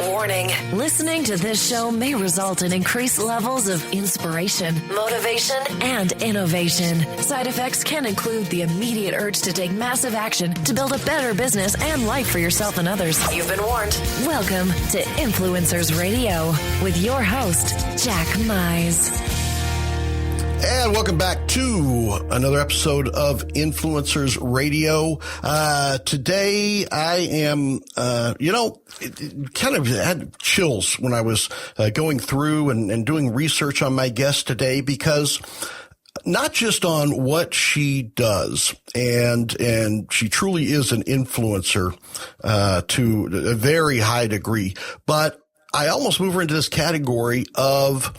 Warning. Listening to this show may result in increased levels of inspiration, motivation, and innovation. Side effects can include the immediate urge to take massive action to build a better business and life for yourself and others. You've been warned. Welcome to Influencers Radio with your host, Jack Mize. And welcome back to another episode of Influencers Radio. Today I am, kind of had chills when I was going through and doing research on my guest today, because not just on what she does, and she truly is an influencer to a very high degree, but I almost move her into this category of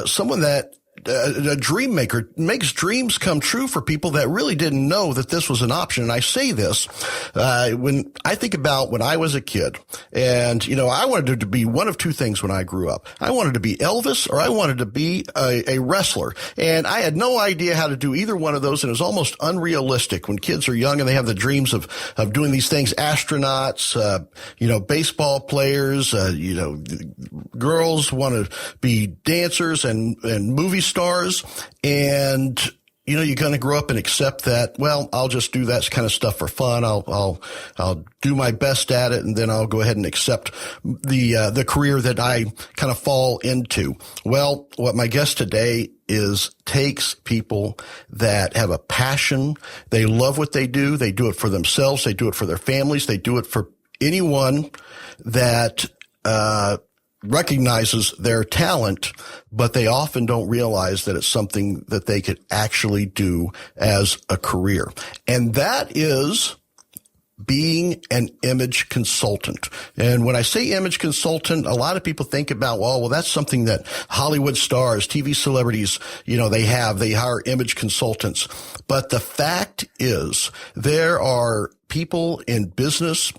someone that a dream maker, makes dreams come true for people that really didn't know that this was an option. And I say this when I think about when I was a kid, and I wanted to be one of two things when I grew up. I wanted to be Elvis, or I wanted to be a wrestler, and I had no idea how to do either one of those. And it was almost unrealistic when kids are young and they have the dreams of doing these things. Astronauts, baseball players, girls want to be dancers and movie stars, and you're going to grow up and accept that, well, I'll just do that kind of stuff for fun. I'll do my best at it, and then I'll go ahead and accept the career that I kind of fall into. Well, what my guest today is takes people that have a passion. They love what they do. They do it for themselves. They do it for their families. They do it for anyone that recognizes their talent, but they often don't realize that it's something that they could actually do as a career. And that is being an image consultant. And when I say image consultant, a lot of people think about, well, that's something that Hollywood stars, TV celebrities, they hire image consultants. But the fact is, there are people in business,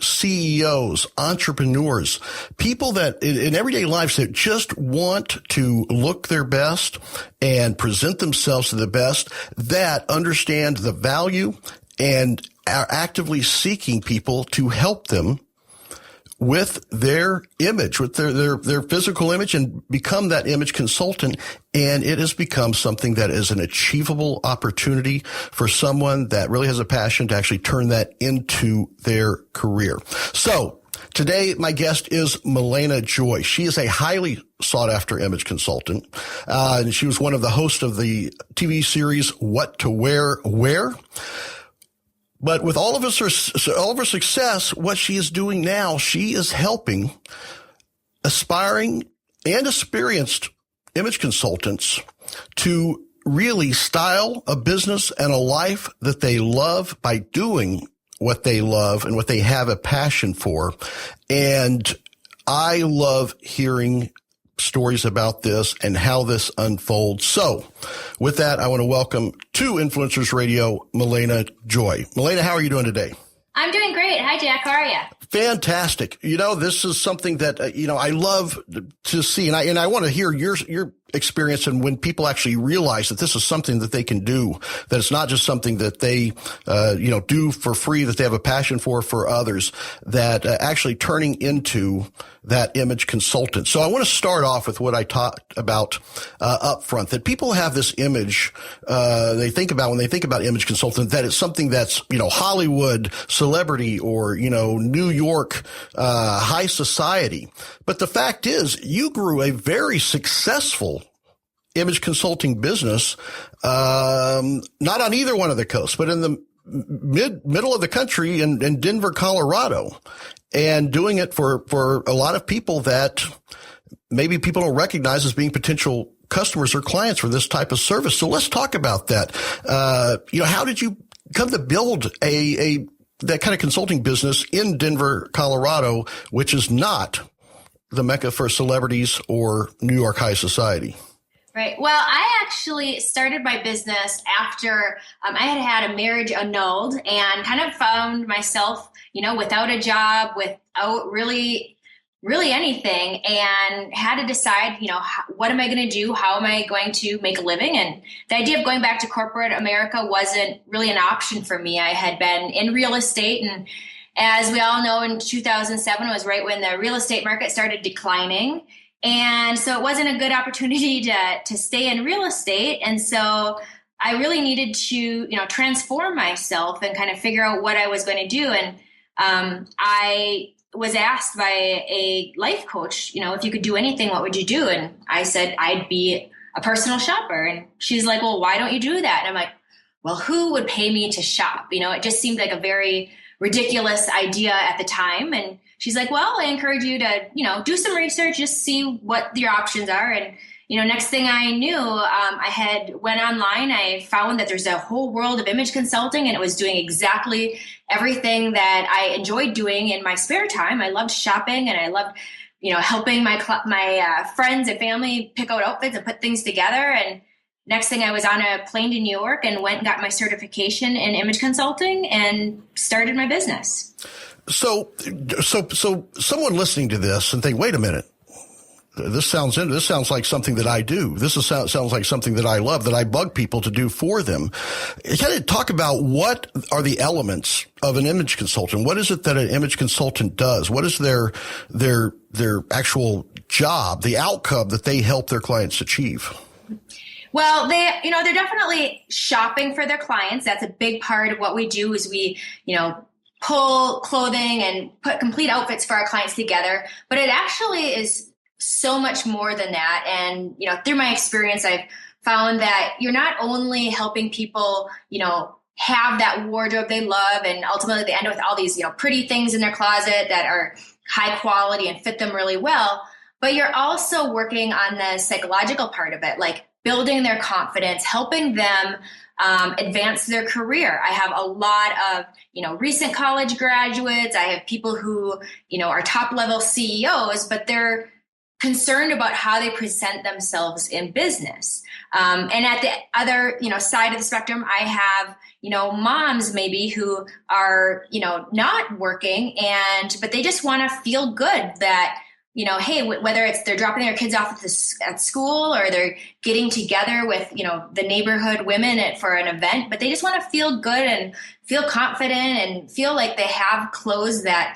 CEOs, entrepreneurs, people that in everyday lives that just want to look their best and present themselves to the best, that understand the value and are actively seeking people to help them with their image, with their physical image, and become that image consultant. And it has become something that is an achievable opportunity for someone that really has a passion to actually turn that into their career. So today, my guest is Milena Joy. She is a highly sought after image consultant. And she was one of the hosts of the TV series, What to Wear, Where. But with all of her success, what she is doing now, she is helping aspiring and experienced image consultants to really style a business and a life that they love by doing what they love and what they have a passion for. And I love hearing stories about this and how this unfolds. So with that, I want to welcome to Influencers Radio, Milena Joy. Milena, how are you doing today? I'm doing great. Hi, Jack. How are you? Fantastic. This is something that, I love to see. And I want to hear your experience, and when people actually realize that this is something that they can do, that it's not just something that they, do for free, that they have a passion for others, that actually turning into that image consultant. So I want to start off with what I talked about up front, that people have this image they think about when they think about image consultant, that it's something that's, Hollywood, celebrity, or, New York high society. But the fact is, you grew a very successful image consulting business, not on either one of the coasts, but in the middle of the country in Denver, Colorado, and doing it for a lot of people that maybe people don't recognize as being potential customers or clients for this type of service. So let's talk about that. How did you come to build that kind of consulting business in Denver, Colorado, which is not the mecca for celebrities or New York high society? Right. Well, I actually started my business after I had a marriage annulled and kind of found myself, without a job, without really anything, and had to decide, what am I going to do? How am I going to make a living? And the idea of going back to corporate America wasn't really an option for me. I had been in real estate and as we all know, in 2007 was right when the real estate market started declining. And so it wasn't a good opportunity to stay in real estate. And so I really needed to, transform myself and kind of figure out what I was going to do. And I was asked by a life coach, if you could do anything, what would you do? And I said, I'd be a personal shopper. And she's like, well, why don't you do that? And I'm like, well, who would pay me to shop? It just seemed like a very ridiculous idea at the time. And she's like, well, I encourage you to, do some research, just see what your options are. And, next thing I knew, I had went online. I found that there's a whole world of image consulting, and it was doing exactly everything that I enjoyed doing in my spare time. I loved shopping, and I loved, helping my friends and family pick out outfits and put things together. And next thing, I was on a plane to New York and went and got my certification in image consulting and started my business. So someone listening to this and think, wait a minute, this sounds like something that I do. Sounds like something that I love, that I bug people to do for them. Kind of talk about what are the elements of an image consultant? What is it that an image consultant does? What is their actual job, the outcome that they help their clients achieve? Well, they're definitely shopping for their clients. That's a big part of what we do is we, pull clothing and put complete outfits for our clients together. But it actually is so much more than that. And, through my experience, I've found that you're not only helping people, have that wardrobe they love, and ultimately they end up with all these, pretty things in their closet that are high quality and fit them really well, but you're also working on the psychological part of it, like building their confidence, helping them advance their career. I have a lot of, recent college graduates. I have people who, are top level CEOs, but they're concerned about how they present themselves in business. And at the other, side of the spectrum, I have, moms maybe who are, not working but they just want to feel good that, hey, whether it's they're dropping their kids off at school or they're getting together with, the neighborhood women for an event, but they just want to feel good and feel confident and feel like they have clothes that,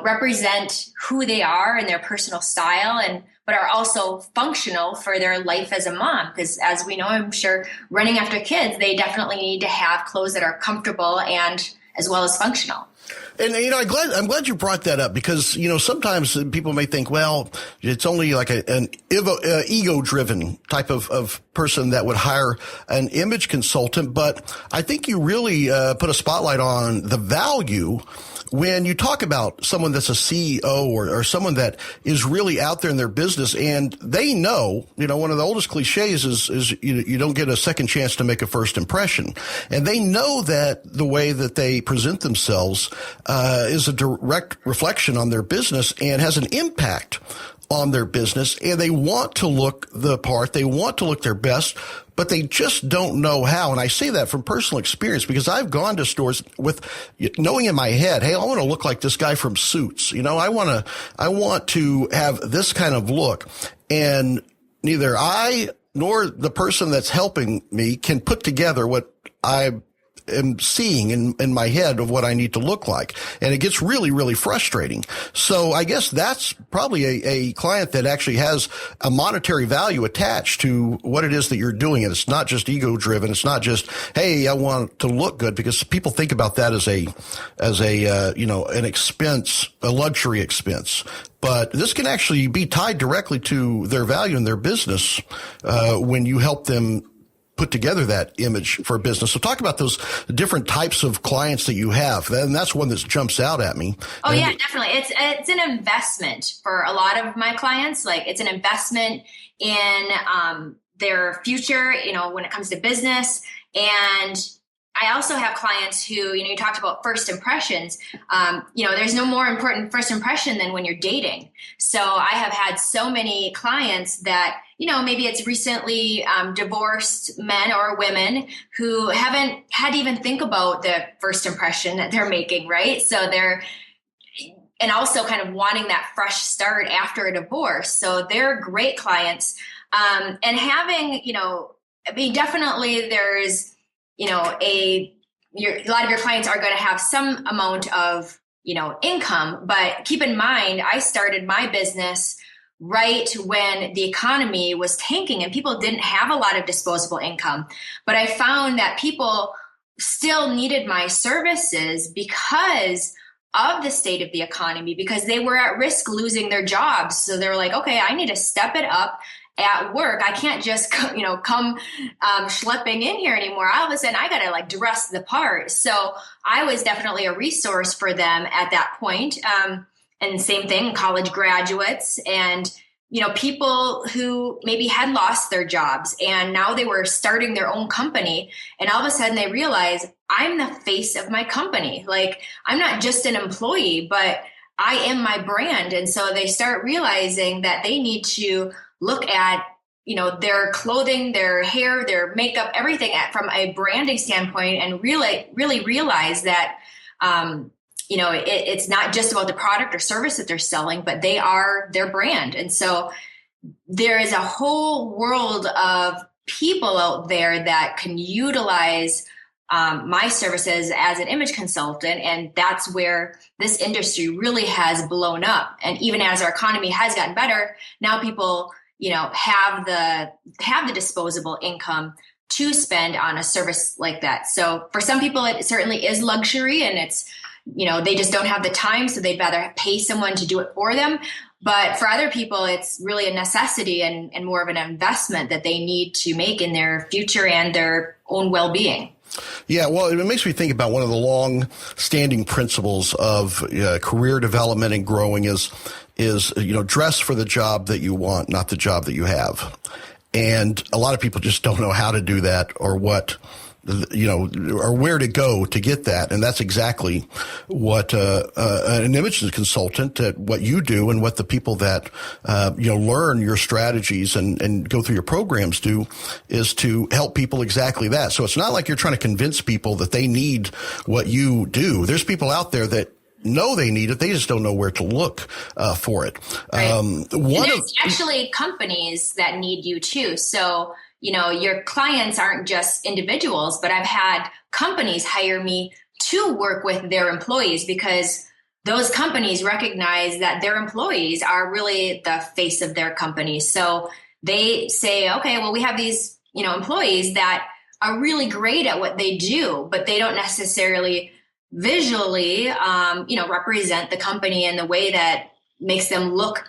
represent who they are and their personal style, but are also functional for their life as a mom. Because as we know, I'm sure running after kids, they definitely need to have clothes that are comfortable and as well as functional. And, I'm glad you brought that up because, sometimes people may think, well, it's only like an ego-driven type of person that would hire an image consultant. But I think you really put a spotlight on the value when you talk about someone that's a CEO or someone that is really out there in their business and they know, one of the oldest cliches is you don't get a second chance to make a first impression. And they know that the way that they present themselves is a direct reflection on their business and has an impact on their business, and they want to look the part, they want to look their best, but they just don't know how. And I say that from personal experience because I've gone to stores with knowing in my head, hey, I want to look like this guy from Suits. I want to have this kind of look. And neither I nor the person that's helping me can put together what I am seeing in my head of what I need to look like. And it gets really, really frustrating. So I guess that's probably a client that actually has a monetary value attached to what it is that you're doing. And it's not just ego driven. It's not just, hey, I want to look good, because people think about that as an expense, a luxury expense. But this can actually be tied directly to their value in their business, when you help them put together that image for a business. So talk about those different types of clients that you have. And that's one that jumps out at me. Oh, yeah, definitely. It's an investment for a lot of my clients. Like, it's an investment in their future, when it comes to business. And I also have clients who, you talked about first impressions. There's no more important first impression than when you're dating. So I have had so many clients that, maybe it's recently divorced men or women who haven't had to even think about the first impression that they're making, right? So and also kind of wanting that fresh start after a divorce. So they're great clients. And having, definitely there's, a lot of your clients are going to have some amount of, income. But keep in mind, I started my business right when the economy was tanking and people didn't have a lot of disposable income. But I found that people still needed my services because of the state of the economy, because they were at risk losing their jobs. So they were like, okay, I need to step it up at work. I can't just, come schlepping in here anymore. All of a sudden I got to like dress the part. So I was definitely a resource for them at that point. And same thing, college graduates and, people who maybe had lost their jobs and now they were starting their own company. And all of a sudden they realize I'm the face of my company. Like I'm not just an employee, but I am my brand. And so they start realizing that they need to look at, their clothing, their hair, their makeup, everything from a branding standpoint and really realize that, it's not just about the product or service that they're selling, but they are their brand. And so there is a whole world of people out there that can utilize my services as an image consultant. And that's where this industry really has blown up. And even as our economy has gotten better, now people, have the disposable income to spend on a service like that. So for some people, it certainly is luxury and it's, they just don't have the time. So they'd rather pay someone to do it for them. But for other people, it's really a necessity and more of an investment that they need to make in their future and their own well-being. Yeah, well, it makes me think about one of the long-standing principles of career development and growing is dress for the job that you want, not the job that you have. And a lot of people just don't know how to do that or what, or where to go to get that. And that's exactly what an image consultant, what you do and what the people that, learn your strategies and go through your programs do is to help people exactly that. So it's not like you're trying to convince people that they need what you do. There's people out there that know they need it. They just don't know where to look for it. Right. There's actually companies that need you too. So, your clients aren't just individuals, but I've had companies hire me to work with their employees because those companies recognize that their employees are really the face of their company. So they say, okay, well, we have these, employees that are really great at what they do, but they don't necessarily visually, represent the company in the way that makes them look,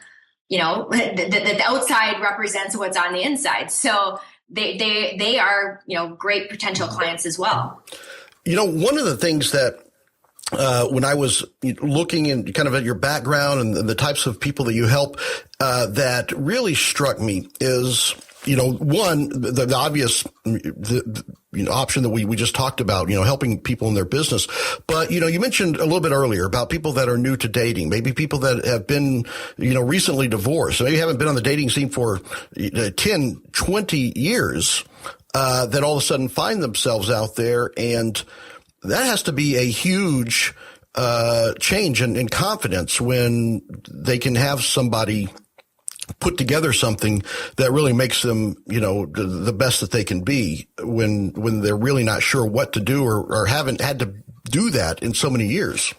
the outside represents what's on the inside. So they are, great potential clients as well. One of the things that when I was looking in kind of at your background and the types of people that you help, that really struck me is, one, the obvious, option that we just talked about, helping people in their business. But, you mentioned a little bit earlier about people that are new to dating, maybe people that have been, recently divorced, maybe haven't been on the dating scene for 10, 20 years, that all of a sudden find themselves out there. And that has to be a huge, change in confidence when they can have somebody put together something that really makes them, the best that they can be when they're really not sure what to do or haven't had to do that in so many years.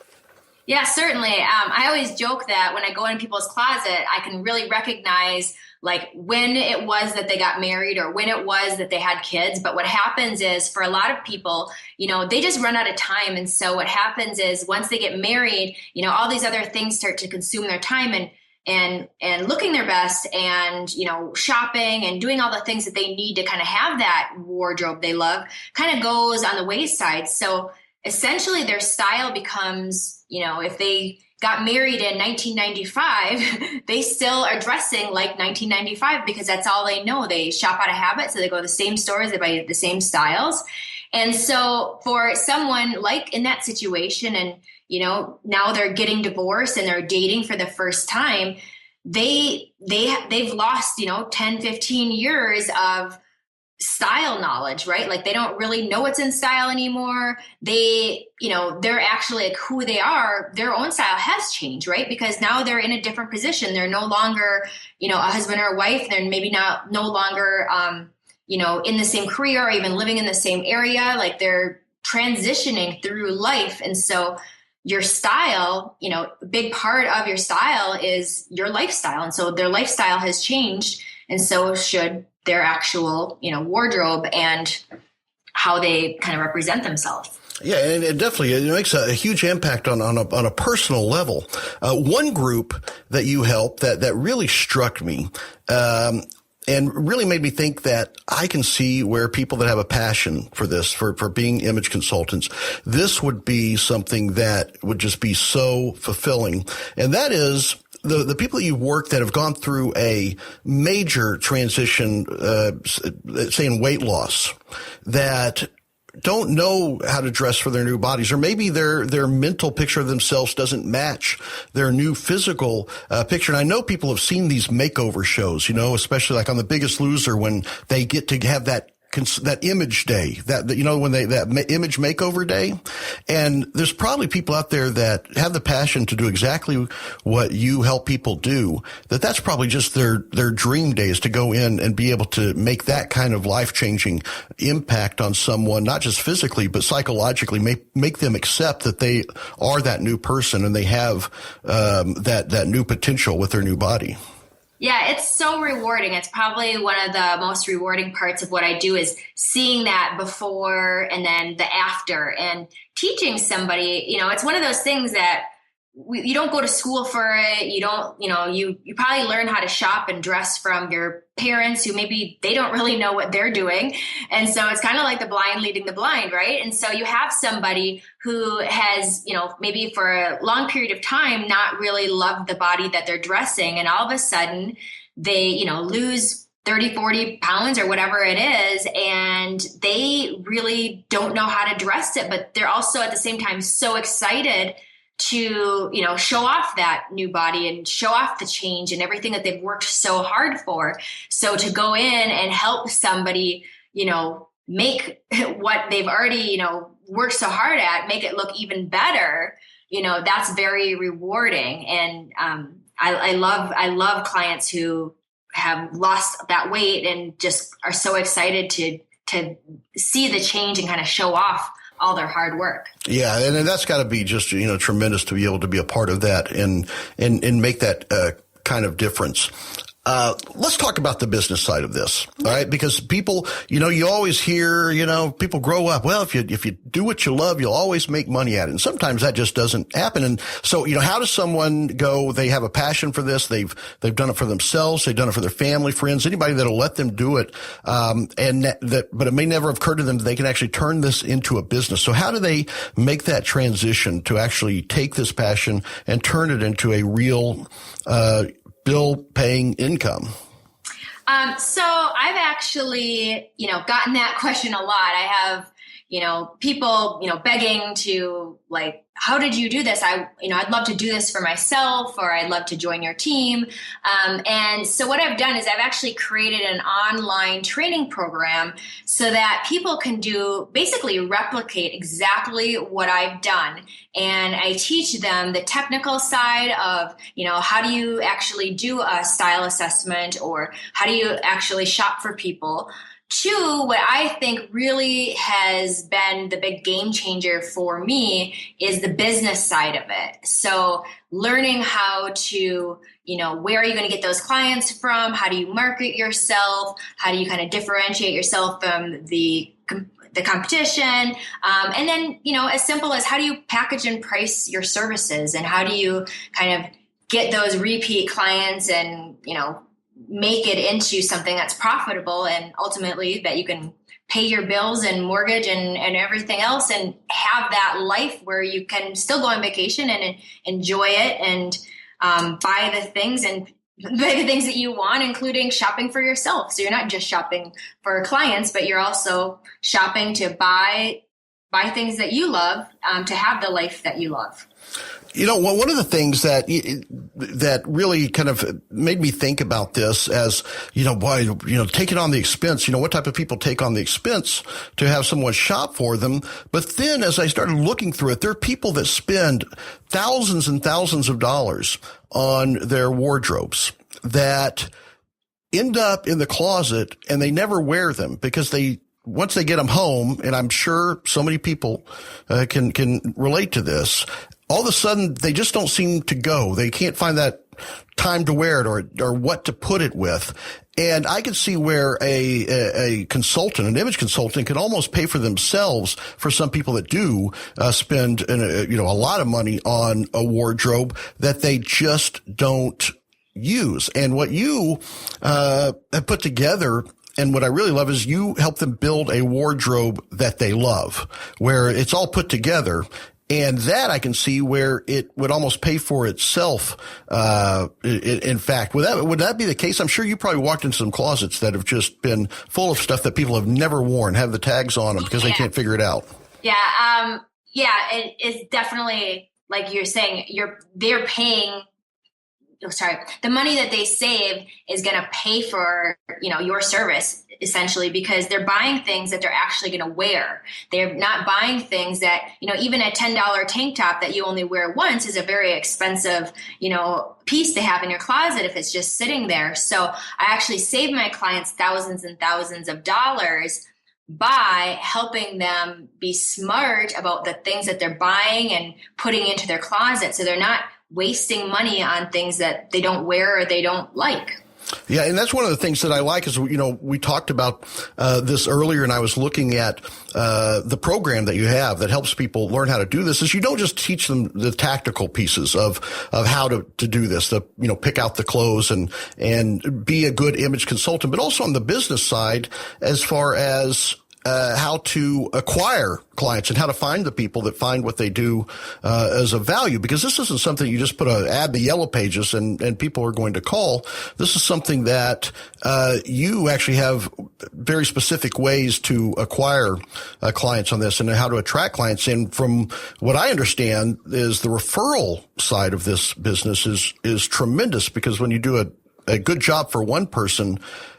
Yeah, certainly. I always joke that when I go in people's closet, I can really recognize like when it was that they got married or when it was that they had kids. But what happens is for a lot of people, they just run out of time. And so what happens is once they get married, all these other things start to consume their time and looking their best and, shopping and doing all the things that they need to kind of have that wardrobe they love kind of goes on the wayside. So essentially their style becomes, if they got married in 1995, they still are dressing like 1995 because that's all they know. They shop out of habit. So they go to the same stores, they buy the same styles. And so for someone like in that situation and, now they're getting divorced and they're dating for the first time, they've lost, 10, 15 years of style knowledge, right? Like they don't really know what's in style anymore. They're actually like who they are. Their own style has changed, right? Because now they're in a different position. They're no longer, a husband or a wife. They're maybe no longer, in the same career or even living in the same area. Like they're transitioning through life. And so, your style, a big part of your style is your lifestyle. And so their lifestyle has changed. And so should their actual, wardrobe and how they kind of represent themselves. Yeah, and it definitely makes a huge impact on a personal level. One group that you help that really struck me, and really made me think that I can see where people that have a passion for this, for being image consultants, this would be something that would just be so fulfilling. And that is the people that you work that have gone through a major transition, say in weight loss, that don't know how to dress for their new bodies, or maybe their mental picture of themselves doesn't match their new physical picture. And I know people have seen these makeover shows, especially like on The Biggest Loser, when they get to have that image day, that image makeover day. And there's probably people out there that have the passion to do exactly what you help people do, that's probably just their dream days, to go in and be able to make that kind of life-changing impact on someone, not just physically, but psychologically, make them accept that they are that new person and they have that new potential with their new body. Yeah, it's so rewarding. It's probably one of the most rewarding parts of what I do, is seeing that before and then the after, and teaching somebody. It's one of those things that you don't go to school for it. You don't, you probably learn how to shop and dress from your parents, who maybe they don't really know what they're doing. And so it's kind of like the blind leading the blind, right? And so you have somebody who has, maybe for a long period of time, not really loved the body that they're dressing. And all of a sudden they, lose 30, 40 pounds or whatever it is. And they really don't know how to dress it, but they're also at the same time so excited to, show off that new body and show off the change and everything that they've worked so hard for. So to go in and help somebody, make what they've already, worked so hard at, make it look even better, that's very rewarding. And I love clients who have lost that weight and just are so excited to see the change and kind of show off all their hard work. Yeah, and that's got to be just tremendous to be able to be a part of that and make that kind of difference. Let's talk about the business side of this, all right? Because people, you always hear, people grow up, well, if you do what you love, you'll always make money at it. And sometimes that just doesn't happen. And so, how does someone go, they have a passion for this, they've done it for themselves, they've done it for their family, friends, anybody that'll let them do it, but it may never have occurred to them that they can actually turn this into a business. So how do they make that transition to actually take this passion and turn it into a real, bill-paying income? So I've actually, gotten that question a lot. I have, people, begging to, like, how did you do this? I'd love to do this for myself, or I'd love to join your team. And so what I've done is I've actually created an online training program so that people can basically replicate exactly what I've done. And I teach them the technical side of, how do you actually do a style assessment, or how do you actually shop for people, to what I think really has been the big game changer for me is the business side of it. So learning how to, where are you going to get those clients from? How do you market yourself? How do you kind of differentiate yourself from the competition? And then, as simple as how do you package and price your services, and how do you kind of get those repeat clients and, make it into something that's profitable, and ultimately that you can pay your bills and mortgage and everything else, and have that life where you can still go on vacation and enjoy it, and buy the things that you want, including shopping for yourself. So you're not just shopping for clients, but you're also shopping to buy things that you love, to have the life that you love. One of the things that really kind of made me think about this as, taking on the expense, what type of people take on the expense to have someone shop for them. But then as I started looking through it, there are people that spend thousands and thousands of dollars on their wardrobes that end up in the closet and they never wear them because once they get them home, and I'm sure so many people can relate to this, all of a sudden they just don't seem to go. They can't find that time to wear it or what to put it with. And I could see where a consultant, an image consultant, can almost pay for themselves for some people that do spend a lot of money on a wardrobe that they just don't use. And what you have put together, and what I really love, is you help them build a wardrobe that they love, where it's all put together. And that I can see where it would almost pay for itself. In fact, would that be the case? I'm sure you probably walked into some closets that have just been full of stuff that people have never worn, have the tags on them because they can't figure it out. Yeah. It is definitely, like you're saying, they're paying. The money that they save is going to pay for, your service, essentially, because they're buying things that they're actually going to wear. They're not buying things that, even a $10 tank top that you only wear once is a very expensive, piece to have in your closet if it's just sitting there. So I actually save my clients thousands and thousands of dollars by helping them be smart about the things that they're buying and putting into their closet. So they're not wasting money on things that they don't wear or they don't like. Yeah, and that's one of the things that I like is, we talked about this earlier, and I was looking at the program that you have that helps people learn how to do this. Is you don't just teach them the tactical pieces of how to do this, to pick out the clothes and be a good image consultant, but also on the business side as far as how to acquire clients and how to find the people that find what they do as a value, because this isn't something you just put an ad in the yellow pages and people are going to call. This is something that you actually have very specific ways to acquire clients on this and how to attract clients. And from what I understand is the referral side of this business is tremendous, because when you do a good job for one person,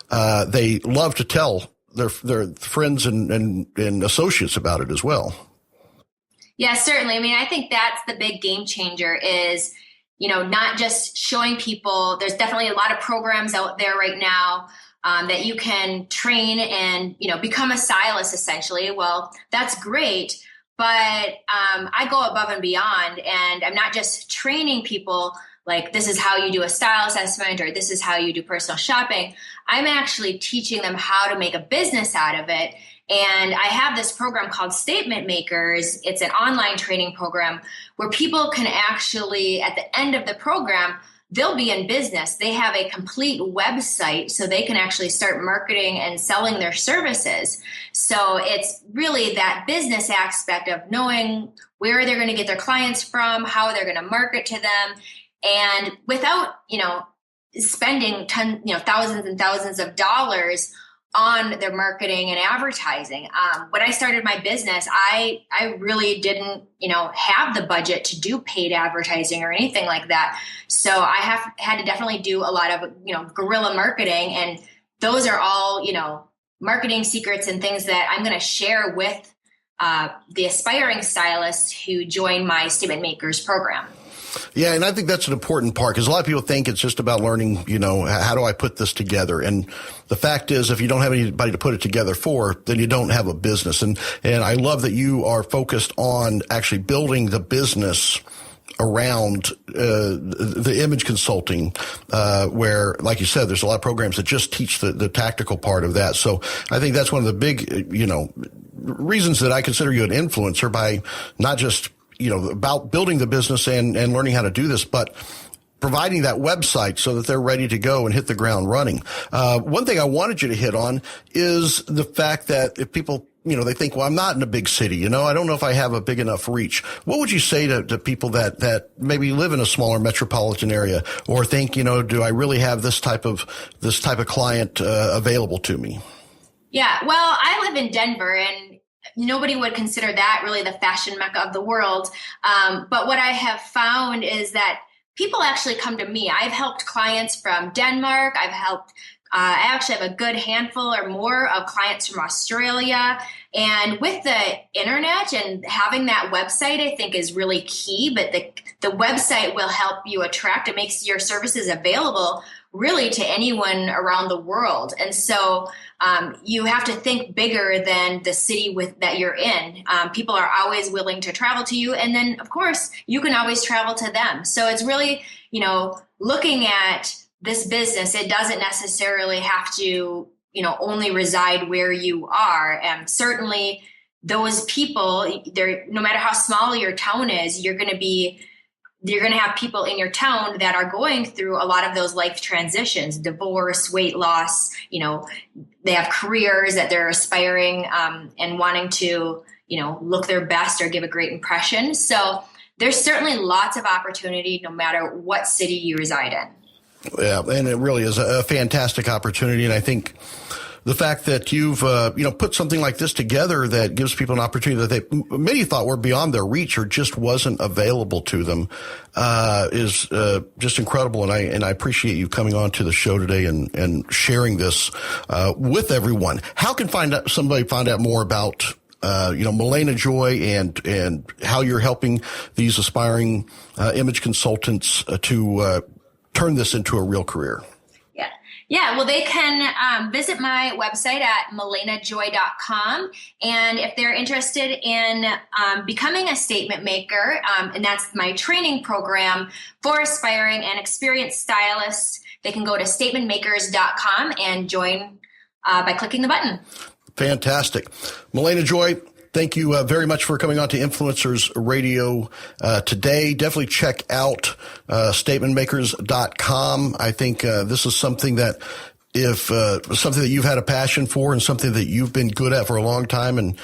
they love to tell their friends and associates about it as well. Yeah, certainly. I mean, I think that's the big game changer is, not just showing people. There's definitely a lot of programs out there right now that you can train and, become a stylist essentially. Well, that's great. But I go above and beyond, and I'm not just training people like this is how you do a style assessment or this is how you do personal shopping. I'm actually teaching them how to make a business out of it. And I have this program called Statement Makers. It's an online training program where people can actually, at the end of the program, they'll be in business. They have a complete website so they can actually start marketing and selling their services. So it's really that business aspect of knowing where they're going to get their clients from, how they're going to market to them. And without, spending thousands and thousands of dollars on their marketing and advertising. When I started my business, I really didn't, have the budget to do paid advertising or anything like that. So I had to definitely do a lot of, guerrilla marketing. And those are all, marketing secrets and things that I'm going to share with the aspiring stylists who join my Statement Makers program. Yeah, and I think that's an important part, because a lot of people think it's just about learning, how do I put this together? And the fact is, if you don't have anybody to put it together for, then you don't have a business. And I love that you are focused on actually building the business around the image consulting, where, like you said, there's a lot of programs that just teach the tactical part of that. So I think that's one of the big, reasons that I consider you an influencer, by not just about building the business and learning how to do this, but providing that website so that they're ready to go and hit the ground running. One thing I wanted you to hit on is the fact that if people, they think, well, I'm not in a big city, I don't know if I have a big enough reach. What would you say to people that maybe live in a smaller metropolitan area, or think, do I really have this type of client available to me? Yeah, well, I live in Denver, and nobody would consider that really the fashion mecca of the world. But what I have found is that people actually come to me. I've helped clients from Denmark. I've helped I actually have a good handful or more of clients from Australia. And with the internet and having that website, I think is really key. But the website will help you attract. It makes your services available really to anyone around the world. And so you have to think bigger than the city that you're in. People are always willing to travel to you. And then, of course, you can always travel to them. So it's really, looking at this business. It doesn't necessarily have to, only reside where you are. And certainly those people, no matter how small your town is, you're going to have people in your town that are going through a lot of those life transitions, divorce, weight loss. They have careers that they're aspiring and wanting to, look their best or give a great impression. So there's certainly lots of opportunity no matter what city you reside in. Yeah, and it really is a fantastic opportunity. And I think the fact that you've, put something like this together that gives people an opportunity that many thought were beyond their reach or just wasn't available to them, is just incredible. And I appreciate you coming on to the show today and sharing this, with everyone. How can somebody find out more about, Milena Joy and how you're helping these aspiring, image consultants, to, turn this into a real career? Yeah, well, they can visit my website at milenajoy.com. And if they're interested in becoming a statement maker, and that's my training program for aspiring and experienced stylists, they can go to statementmakers.com and join by clicking the button. Fantastic. Milena Joy, thank you very much for coming on to Influencers Radio today. Definitely check out statementmakers.com. I think this is something that something that you've had a passion for and something that you've been good at for a long time, and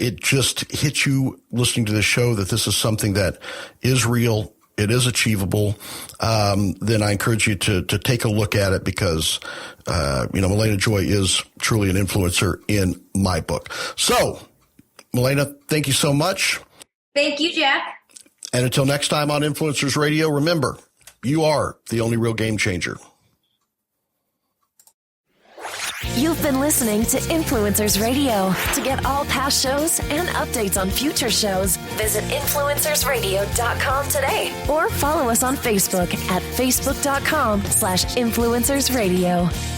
it just hits you listening to this show that this is something that is real, it is achievable, then I encourage you to take a look at it because, Milena Joy is truly an influencer in my book. So, Milena, thank you so much. Thank you, Jack. And until next time on Influencers Radio, remember, you are the only real game changer. You've been listening to Influencers Radio. To get all past shows and updates on future shows, visit influencersradio.com today or follow us on Facebook at facebook.com/influencersradio.